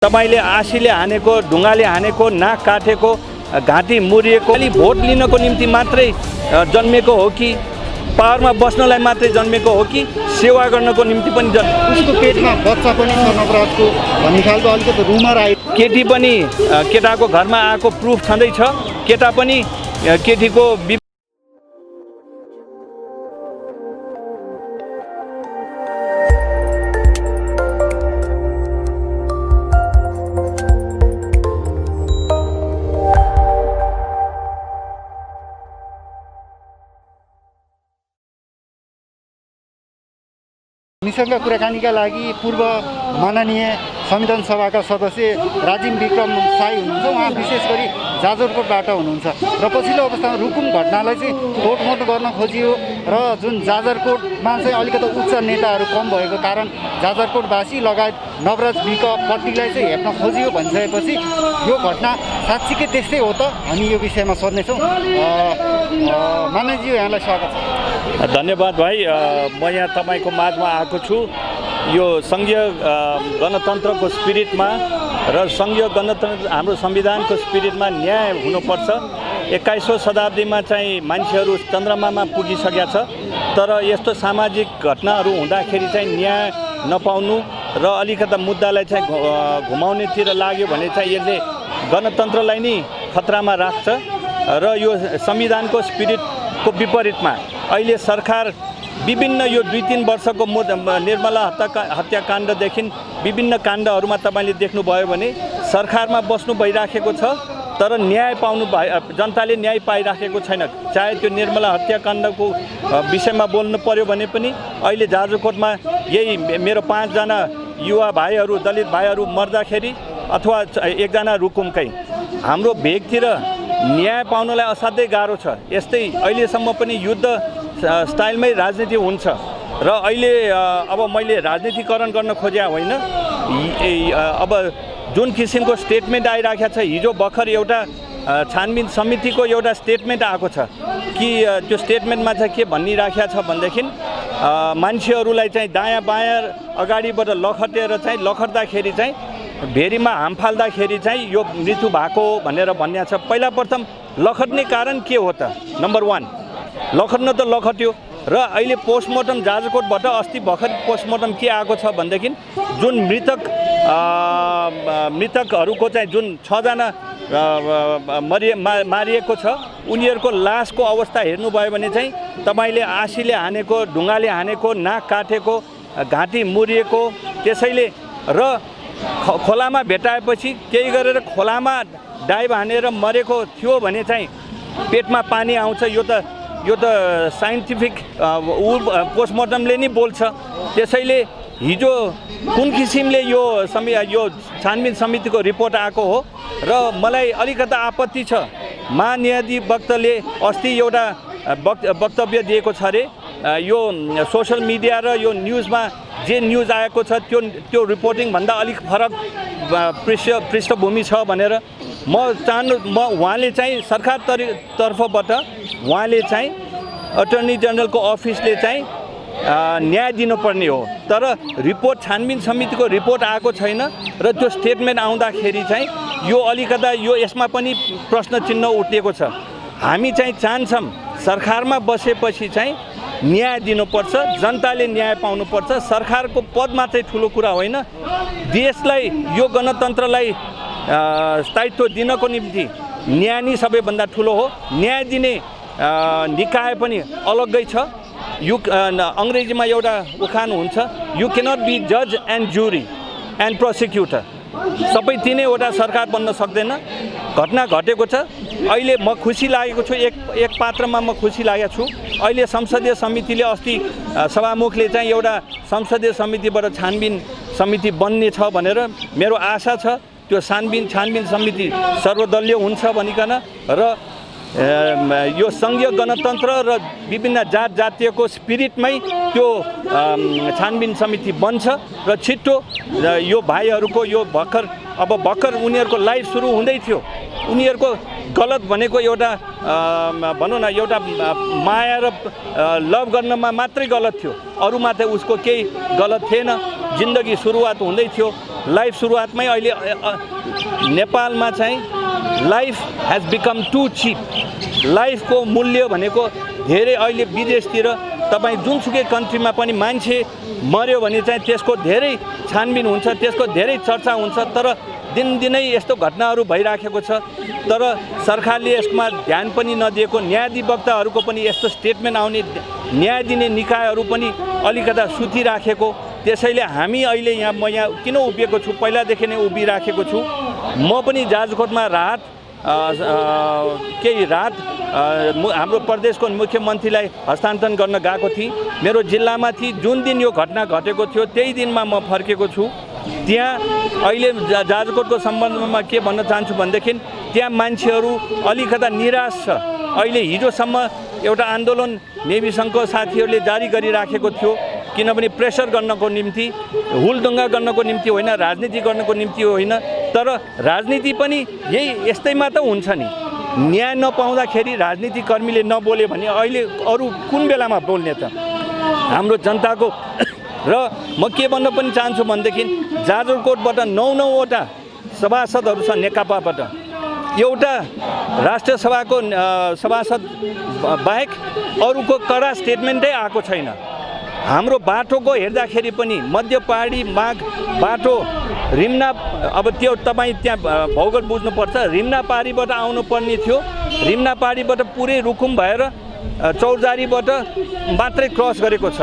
तपाईले आशीले हानेको, ढुङ्गाले हानेको, नाक काटेको, घाँटी मुरिएको खाली भोट लिनको निम्ति मात्रै जन्मेको हो कि पावरमा बस्नलाई मात्रै जन्मेको हो कि सेवा गर्नको निम्ति पनि उसको पेटमा बच्चा पनि छ नवराजको भन्ने खालको अलिकति रुमर आयो। केटी पनि केटाको घरमा आएको प्रुफ छँदैछ। केटा पनि केटीको हामीसँग कुराकानीका लागि पूर्व माननीय संविधान सभाका सदस्य राजीव विक्रम साई हुनुहुन्छ। उहाँ विशेष गरी जाजरकोटबाट हुनुहुन्छ र पछिल्लो अवस्थामा रुकुम घटनालाई चाहिँ तोडमोड गर्न खोजियो र जुन जाजरकोटमा चाहिँ अलिकति उच्च नेताहरू कम भएको कारण जाजरकोटवासी लगायत नवराज विक पट्टीलाई चाहिँ हेर्न खोजियो भनिसकेपछि यो घटना साँच्चीकै त्यस्तै हो त? हामी यो विषयमा सोध्नेछौँ। माननीयज्यू, यहाँलाई स्वागत छ। धन्यवाद भाइ। म यहाँ तपाईँको माझमा आएको छु। यो सङ्घीय गणतन्त्रको स्पिरिटमा र सङ्घीय गणतन्त्र हाम्रो संविधानको स्पिरिटमा न्याय हुनुपर्छ। 21औं शताब्दीमा चाहिँ मान्छेहरू चन्द्रमामा पुगिसकेका छ, तर यस्तो सामाजिक घटनाहरू हुँदाखेरि चाहिँ न्याय नपाउनु र अलिकता मुद्दालाई चाहिँ घुमाउनेतिर लाग्यो भने चाहिँ यसले गणतन्त्रलाई नै खतरामा राख्छ र यो संविधानको स्पिरिटको विपरीतमा अहिले सरकार विभिन्न यो 2-3 वर्षको निर्मला हत्याकाण्डदेखि विभिन्न काण्डहरूमा तपाईँले देख्नुभयो भने सरकारमा बस्नु भइराखेको छ, तर न्याय पाउनु जनताले न्याय पाइराखेको छैन। चाहे त्यो निर्मला हत्याकाण्डको विषयमा बोल्नु पर्यो भने पनि अहिले जाजरकोटमा यही मेरो 5 जना युवा भाइहरू, दलित भाइहरू मर्दाखेरि अथवा एकजना रुकुमकै हाम्रो भेगतिर न्याय पाउनलाई असाध्यै गाह्रो छ। यस्तै अहिलेसम्म पनि युद्ध स्टाइलमै राजनीति हुन्छ र अहिले अब मैले राजनीतिकरण गर्न खोजे होइन। अब जुन किसिमको स्टेटमेन्ट आइराखेको छ, हिजो भर्खर एउटा छानबिन समितिको एउटा स्टेटमेन्ट आएको छ कि त्यो स्टेटमेन्टमा चाहिँ के भनिराखेको छ भनेदेखि मान्छेहरूलाई चाहिँ दायाँ बायाँ अगाडिबाट लखट्दाखेरि चाहिँ भेरीमा हाम फाल्दाखेरि चाहिँ यो मृत्यु भएको भनेर भन्या छ। पहिला प्रथम लखट्ने कारण के हो त? नम्बर 1, लखट्न त लखट्यो र अहिले पोस्टमार्टम जाजरकोटबाट अस्ति भर्खर पोस्टमार्टम के आएको छ भनेदेखि जुन मृतकहरूको चाहिँ जुन 6 जना मारिएको छ उनीहरूको लासको अवस्था हेर्नुभयो भने चाहिँ तपाईँले आशीले हानेको, ढुङ्गाले हानेको, नाक काटेको, घाँटी मुरिएको, त्यसैले र खोलामा भेटाएपछि केही गरेर खोलामा डाइभ हानेर मरेको थियो भने चाहिँ पेटमा पानी आउँछ। यो त साइन्टिफिक पोस्टमार्टमले नै बोल्छ। त्यसैले हिजो कुन किसिमले यो छानबिन समितिको रिपोर्ट आएको हो र मलाई अलिकता आपत्ति छ। महान्यायाधिवक्ताले अस्ति एउटा वक्तव्य दिएको छ अरे, यो सोसल मिडिया र यो न्युजमा जे न्युज आएको छ त्यो रिपोर्टिङभन्दा अलिक फरक पृष्ठभूमि छ भनेर उहाँले चाहिँ सरकार तर्फबाट उहाँले चाहिँ अटर्नी जनरलको अफिसले चाहिँ न्याय दिनुपर्ने हो, तर रिपोर्ट छानबिन समितिको रिपोर्ट आएको छैन र त्यो स्टेटमेन्ट आउँदाखेरि चाहिँ यो अलिकता यसमा पनि प्रश्न चिन्ह उठेको छ। हामी चाहिँ चाहन्छौँ सरकारमा बसेपछि चाहिँ न्याय दिनुपर्छ, जनताले न्याय पाउनुपर्छ। सरकारको पद मात्रै ठुलो कुरा होइन, देशलाई यो गणतन्त्रलाई स्थायित्व दिनको निम्ति न्याय नै सबैभन्दा ठुलो हो। न्याय दिने निकाय पनि अलग्गै छ। यो अङ्ग्रेजीमा एउटा उखान हुन्छ, यु क्यानट बी जज एन्ड जुरी एन्ड प्रोसिक्युटर। सबै तिनैवटा सरकार बन्न सक्दैन। घटना घटेको छ। अहिले म खुसी लागेको छु, एक पात्रमा म खुसी लागेको छु। अहिले संसदीय समितिले अस्ति सभामुखले चाहिँ एउटा संसदीय समितिबाट छानबिन समिति बन्ने छ भनेर मेरो आशा छ। त्यो छानबिन समिति सर्वदलीय हुन्छ भनिकन र यो सङ्घीय गणतन्त्र र विभिन्न जातीयको स्पिरिटमै त्यो छानबिन समिति बन्छ र छिट्टो यो भाइहरूको यो भर्खर उनीहरूको लाइफ सुरु हुँदै थियो। उनीहरूको गलत भनेको एउटा भनौँ न एउटा माया र लभ गर्नमा मात्रै गलत थियो, अरूमा त उसको केही गलत थिएन। जिन्दगी सुरुवात हुँदै थियो लाइफ सुरुवातमै अहिले नेपालमा चाहिँ life has become too cheap. लाइफको मूल्य भनेको धेरै अहिले विदेशतिर तपाईँ जुनसुकै कन्ट्रीमा पनि मान्छे मर्यो भने चाहिँ त्यसको धेरै छानबिन हुन्छ, त्यसको धेरै चर्चा हुन्छ, तर दिनदिनै यस्तो घटनाहरू भइराखेको छ। तर सरकारले यसमा ध्यान पनि नदिएको, न्यायाधिवक्ताहरूको पनि यस्तो स्टेटमेन्ट आउने, न्याय दिने निकायहरू पनि अलिकता सुतिराखेको। त्यसैले हामी अहिले म यहाँ किन उभिएको छु, पहिलादेखि नै उभिराखेको छु। म पनि जाजरकोटमा केही राहत हाम्रो प्रदेशको मुख्यमन्त्रीलाई हस्तान्तरण गर्न गएको थिएँ। मेरो जिल्लामा थिएँ, जुन दिन यो घटना घटेको थियो त्यही दिनमा म फर्केको छु। त्यहाँ अहिले जाजरकोटको सम्बन्धमा के भन्न चाहन्छु भनेदेखि त्यहाँ मान्छेहरू अलिकता निराश छ। अहिले हिजोसम्म एउटा आन्दोलन नेभी सङ्घको साथीहरूले जारी गरिराखेको थियो, किनभने प्रेसर गर्नको निम्ति, हुलदङ्गा गर्नको निम्ति होइन, राजनीति गर्नको निम्ति होइन। तर राजनीति पनि यही यस्तैमा त हुन्छ नि। न्याय नपाउँदाखेरि राजनीतिकर्मीले नबोले भने अहिले अरू कुन बेलामा बोल्ने त हाम्रो जनताको। र म के भन्न पनि चाहन्छु भनेदेखि जाजरकोटबाट 9वटा सभासदहरू छ नेकपाबाट। एउटा राष्ट्रिय सभाको सभासद बाहेक अरूको कडा स्टेटमेन्टै आएको छैन। हाम्रो बाटोको हेर्दाखेरि पनि मध्य पहाडी माग बाटो रिम्ना, अब त्यो तपाईँ त्यहाँ भौगोल बुझ्नुपर्छ, रिम्ना पारीबाट आउनु पर्ने थियो, रिम्ना पारीबाट पुरै रुकुम भएर चौरजारीबाट मात्रै क्रस गरेको छ।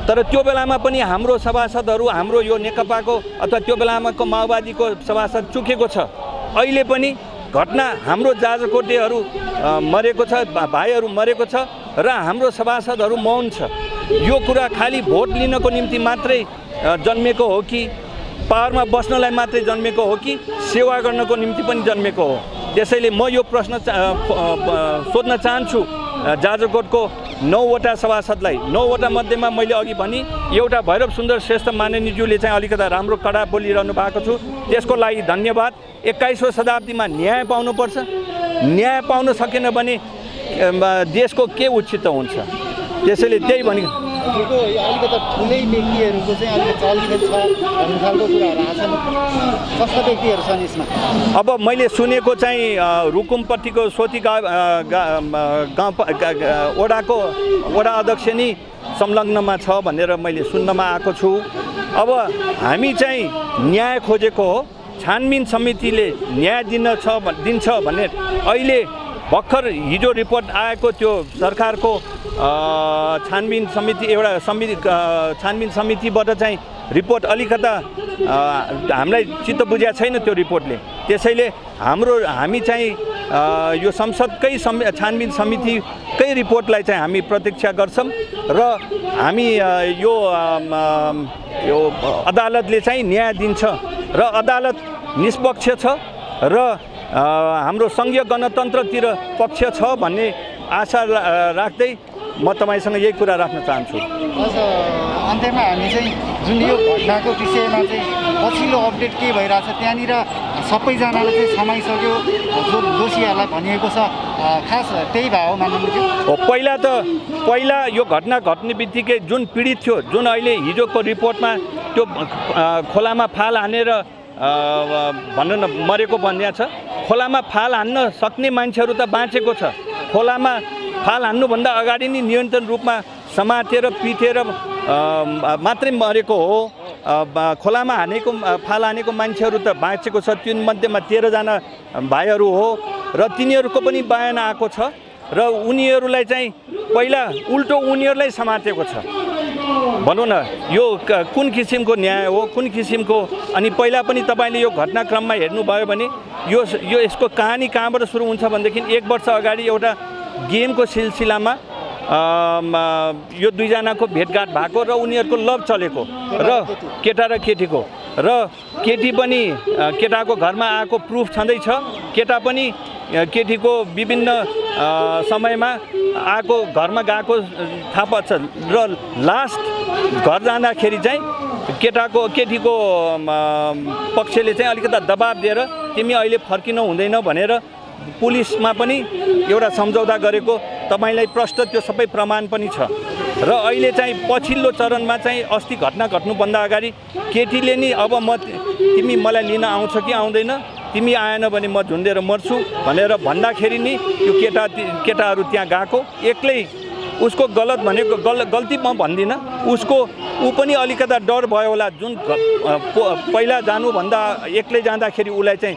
तर त्यो बेलामा पनि हाम्रो सभासदहरू, हाम्रो यो नेकपाको अथवा त्यो बेलामाको माओवादीको सभासद चुकेको छ। अहिले पनि घटना हाम्रो जाजरकोटेहरू मरेको छ, भाइहरू मरेको छ र हाम्रो सभासदहरू मौन छ। यो कुरा खालि भोट लिनको निम्ति मात्रै जन्मेको हो कि पावरमा बस्नलाई मात्रै जन्मेको हो कि सेवा गर्नको निम्ति पनि जन्मेको हो? त्यसैले म यो प्रश्न सोध्न चाहन्छु जाजरकोटको 9वटा सभासदलाई। 9वटा मध्येमा मैले अघि भने एउटा भैरव सुन्दर श्रेष्ठ माननीयज्यूले चाहिँ अलिकता राम्रो कडा बोलिरहनु भएको छु, त्यसको लागि धन्यवाद। 21औं शताब्दीमा न्याय पाउनुपर्छ। न्याय पाउन सकेन भने देशको के उचित हुन्छ? त्यसैले त्यही भने अलिकता ठुलै व्यक्तिहरूको चाहिँ अलिकति चलखेल छ भन्ने खालको कुराहरू आछन्। कस्ता व्यक्तिहरू छन् यसमा? अब मैले सुनेको चाहिँ रुकुमपट्टिको सोती वडा अध्यक्ष नि संलग्नमा छ भनेर मैले सुन्नमा आएको छु। अब हामी चाहिँ न्याय खोजेको हो, छानबिन समितिले न्याय दिन्छ भने अहिले भर्खर हिजो रिपोर्ट आएको त्यो सरकारको छानबिन समिति, एउटा छानबिन समितिबाट चाहिँ रिपोर्ट अलिकता हामीलाई चित्त बुझ्या छैन त्यो रिपोर्टले। त्यसैले हामी चाहिँ यो संसदकै छानबिन समितिकै रिपोर्टलाई चाहिँ हामी प्रतीक्षा गर्छौँ र हामी यो अदालतले चाहिँ न्याय दिन्छ र अदालत निष्पक्ष छ र हाम्रो सङ्घीय गणतन्त्रतिर पक्ष छ भन्ने आशा राख्दै म तपाईँसँग यही कुरा राख्न चाहन्छु। अन्त्यमा हामी चाहिँ जुन यो घटनाको विषयमा चाहिँ पछिल्लो अपडेट के भइरहेछ, त्यहाँनिर सबैजनाले चाहिँ समाइसक्यो जो दोषीहरूलाई भनिएको छ, खास त्यही भयो माननीयज्यू? पहिला यो घटना घट्ने बित्तिकै जुन पीडित थियो, जुन अहिले हिजोको रिपोर्टमा त्यो खोलामा फाल हानेर भन्न मरेको भन्ने छ, खोलामा फाल हान्न सक्ने मान्छेहरू त बाँचेको छ। खोलामा फाल हान्नुभन्दा अगाडि नै नियन्त्रण रूपमा समातेर पिटेर मात्रै मरेको हो। खोलामा फाल हानेको मान्छेहरू त बाँचेको छ, तीमध्येमा 13जना भाइहरू हो र तिनीहरूको पनि बयान आएको छ र उनीहरूलाई चाहिँ पहिला उल्टो उनीहरूलाई समातेको छ। भनौँ न यो कुन किसिमको न्याय हो, कुन किसिमको? अनि पहिला पनि तपाईँले यो घटनाक्रममा हेर्नुभयो भने यसको कहानी कहाँबाट सुरु हुन्छ भनेदेखि 1 वर्ष अगाडि एउटा गेमको सिलसिलामा यो दुईजनाको भेटघाट भएको र उनीहरूको लभ चलेको र केटा र केटीको, र केटी पनि केटाको घरमा आएको प्रुफ छँदैछ, केटा पनि केटीको विभिन्न समयमा आएको घरमा गएको थाहा पाउँछ र लास्ट घर जाँदाखेरि चाहिँ केटीको पक्षले चाहिँ अलिकता दबाब दिएर तिमी अहिले फर्किनु हुँदैन भनेर पुलिसमा पनि एउटा सम्झौता गरेको तपाईँलाई प्रष्ट त्यो सबै प्रमाण पनि छ। र अहिले चाहिँ पछिल्लो चरणमा चाहिँ अस्ति घटना घट्नुभन्दा अगाडि केटीले नि अब तिमी मलाई लिन आउँछ कि आउँदैन, तिमी आएन भने म झुन्डेर मर्छु भनेर भन्दाखेरि नि यो केटाहरू त्यहाँ गएको एक्लै। उसको गलत भनेको गल्ती म भन्दिनँ, ऊ पनि अलिकता डर भयो होला। जुन पहिला जानुभन्दा एक्लै जाँदाखेरि उसलाई चाहिँ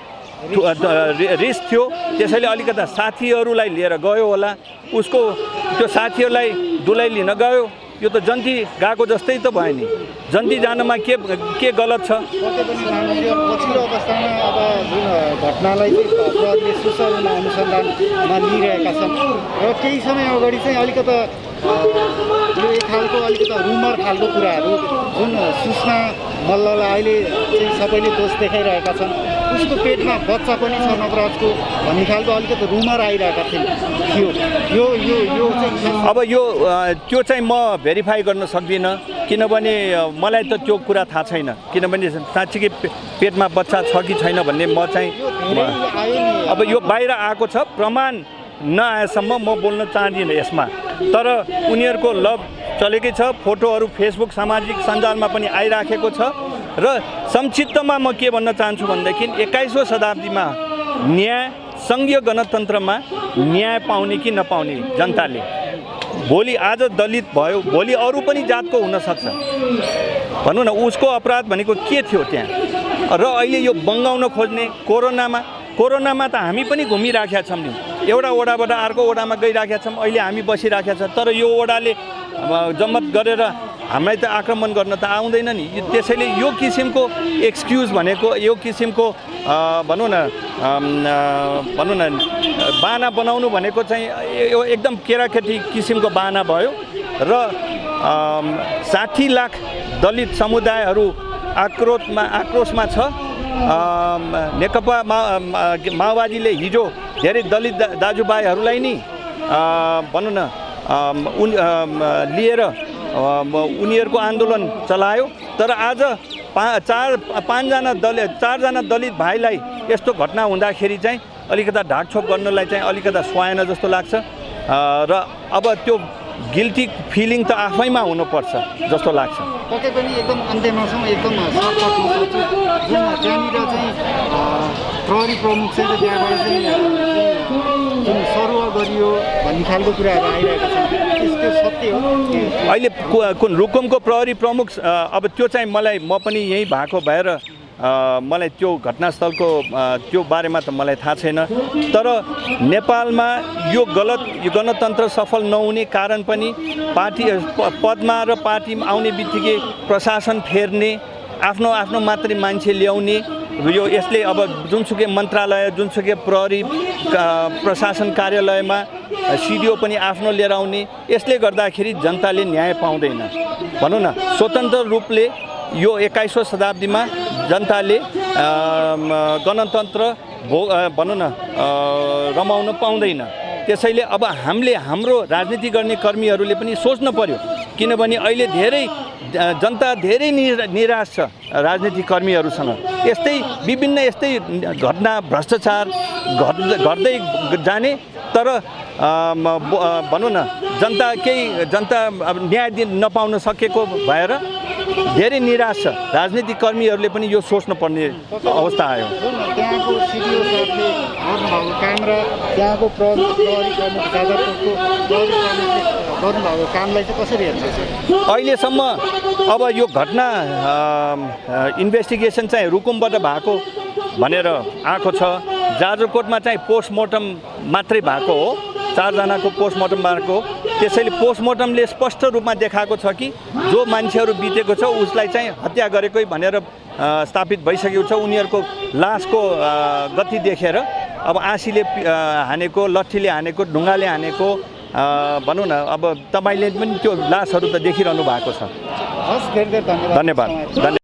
रिस्क थियो, त्यसैले अलिकता साथीहरूलाई लिएर गयो होला। उसको त्यो साथीहरूलाई दुलै लिन गयो, यो त जन्ती गएको जस्तै त भयो नि। जन्ती जानमा के गलत छ? पछिल्लो अवस्थामा अब जुन घटनालाई चाहिँ प्रहरीले सुसरूमा अनुसन्धानमा लिइरहेका छन् र केही समय अगाडि चाहिँ अलिकता यो एक खालको अलिकता रुमर खालको कुराहरू जुन सुषमा मल्ललाई अहिले चाहिँ सबैले दोष देखाइरहेका छन्, उसको पेटमा बच्चा पनि छ नटराजको भन्ने खालको अलिकति रुमर आइरहेका थियो। यो चाहिँ अब त्यो चाहिँ म भेरिफाई गर्न सक्दिनँ, किनभने मलाई त त्यो कुरा थाहा छैन। किनभने साँच्चीकै पेटमा बच्चा छ कि छैन भन्ने म चाहिँ अब यो बाहिर आएको छ, प्रमाण नआएसम्म म बोल्न चाहदिनँ यसमा। तर उनीहरूको लभ चलेकै छ, फोटोहरू फेसबुक सामाजिक सञ्जालमा पनि आइराखेको छ। र संक्षिप्तमा म के भन्न चाहन्छु भनेदेखि 21औं शताब्दीमा न्याय सङ्घीय गणतन्त्रमा न्याय पाउने कि नपाउने जनताले, भोलि आज दलित भयो, भोलि अरू पनि जातको हुनसक्छ, भनौँ न उसको अपराध भनेको के थियो त्यहाँ। र अहिले यो बङ्गाउन खोज्ने कोरोनामा त हामी पनि घुमिराखेका छौँ नि, एउटा ओडाबाट अर्को ओडामा गइराखेका छौँ, अहिले हामी बसिराखेका छौँ। तर यो ओडाले जम्मत गरेर हामीलाई त आक्रमण गर्न त आउँदैन नि। त्यसैले यो किसिमको एक्सक्युज भनेको, यो किसिमको भनौँ न बाना बनाउनु भनेको चाहिँ यो एकदम केराकेटी किसिमको बाना भयो। र 60 लाख दलित समुदायहरू आक्रोशमा छ। नेकपा माओवादीले हिजो धेरै दलित दाजुभाइहरूलाई नि भनौँ न लिएर उनीहरूको आन्दोलन चलायो। तर आज 4जना दलित भाइलाई यस्तो घटना हुँदाखेरि चाहिँ अलिकता ढाकछोप गर्नलाई चाहिँ अलिकता सुहाएन जस्तो लाग्छ। र अब त्यो गिल्टी फिलिङ त आफैमा हुनुपर्छ जस्तो लाग्छ। पक्कै पनि एकदम अन्त्यमा छौँ, एकदम सर्टकटमा सोध्छु। जुन त्यहाँनिर चाहिँ प्रहरी प्रमुख चाहिँ त्यहाँबाट चाहिँ जुन सरुवा गरियो भन्ने खालको कुराहरू आइरहेका छन्, त्यो सत्य हो? अहिले कुन रुकुमको प्रहरी प्रमुख अब त्यो चाहिँ म पनि यहीँ भएको भएर मलाई त्यो घटनास्थलको त्यो बारेमा त मलाई थाहा छैन। तर नेपालमा यो गणतन्त्र सफल नहुने कारण पनि पार्टी पदमा र पार्टीमा आउने बित्तिकै प्रशासन फेर्ने, आफ्नो मात्रै मान्छे ल्याउने, यो यसले अब जुनसुकै मन्त्रालय, जुनसुकै प्रहरी प्रशासन कार्यालयमा सिडिओ पनि आफ्नो लिएर आउने, यसले गर्दाखेरि जनताले न्याय पाउँदैन। भनौँ न स्वतन्त्र रूपले यो 21औं शताब्दीमा जनताले गणतन्त्र भनौँ न रमाउन पाउँदैन। त्यसैले अब हाम्रो राजनीति गर्ने कर्मीहरूले पनि सोच्न पर्यो, किनभने अहिले जनता धेरै निराश छ राजनीतिक कर्मीहरूसँग। विभिन्न घटना भ्रष्टाचार घट्दै जाने, तर भनौँ न जनता अब न्याय दिन नपाउन सकेको भएर धेरै निराश छ। राजनीतिक कर्मीहरूले पनि यो सोच्नुपर्ने अवस्था आयो। त्यहाँको सिडिओ साहबले गर्नुभएको काम र त्यहाँको प्रहरी प्रमुख जाजरकोटको प्रहरी प्रमुखले गर्नुभएको कामलाई चाहिँ कसरी हेर्नुहुन्छ? अहिलेसम्म अब यो घटना इन्भेस्टिगेसन चाहिँ रुकुमबाट भएको भनेर आएको छ। जाजरकोटमा चाहिँ पोस्टमोर्टम मात्रै भएको हो, 4 जनाको पोस्टमोर्टम भएको। त्यसैले पोस्टमोर्टमले स्पष्ट रूपमा देखाएको छ कि जो मान्छेहरू बितेको छ उसलाई चाहिँ हत्या गरेकै भनेर स्थापित भइसकेको छ। उनीहरूको लासको गति देखेर अब आँसीले हानेको, लट्ठीले हानेको, ढुङ्गाले हानेको भनौँ न, अब तपाईँले पनि त्यो लासहरू त देखिरहनु भएको छ। हस्, धेरै धेरै धन्यवाद।